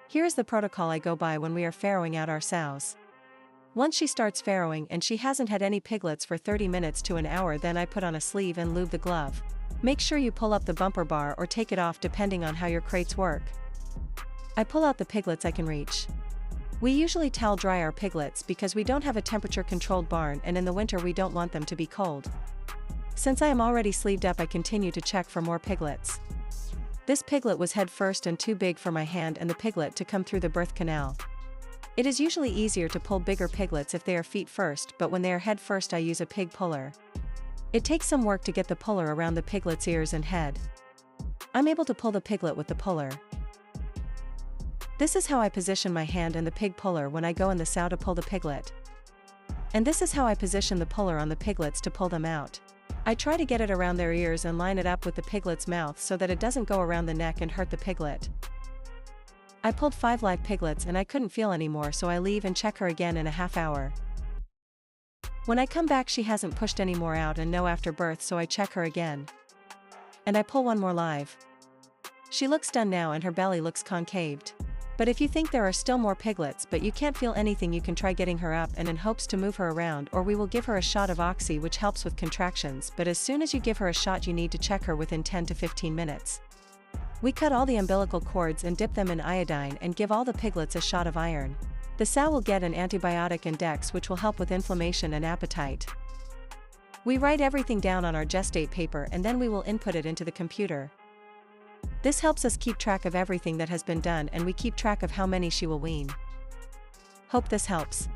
Here is the protocol I go by when we are farrowing out our sows. Once she starts farrowing and she hasn't had any piglets for 30 minutes to an hour, then I put on a sleeve and lube the glove. Make sure you pull up the bumper bar or take it off depending on how your crates work. I pull out the piglets I can reach. We usually towel dry our piglets because we don't have a temperature-controlled barn, and in the winter we don't want them to be cold. Since I am already sleeved up, I continue to check for more piglets. This piglet was head first and too big for my hand and the piglet to come through the birth canal. It is usually easier to pull bigger piglets if they are feet first, but when they are head first I use a pig puller. It takes some work to get the puller around the piglet's ears and head. I'm able to pull the piglet with the puller. This is how I position my hand and the pig puller when I go in the sow to pull the piglet. And this is how I position the puller on the piglets to pull them out. I try to get it around their ears and line it up with the piglet's mouth so that it doesn't go around the neck and hurt the piglet. I pulled 5 live piglets and I couldn't feel anymore, so I leave and check her again in a half hour. When I come back she hasn't pushed any more out and no after birth, so I check her again. And I pull 1 more live. She looks done now and her belly looks concaved. But if you think there are still more piglets but you can't feel anything, you can try getting her up and in hopes to move her around, or we will give her a shot of oxy which helps with contractions, but as soon as you give her a shot you need to check her within 10 to 15 minutes. We cut all the umbilical cords and dip them in iodine and give all the piglets a shot of iron. The sow will get an antibiotic and Dex which will help with inflammation and appetite. We write everything down on our gestate paper and then we will input it into the computer. This helps us keep track of everything that has been done, and we keep track of how many she will wean. Hope this helps.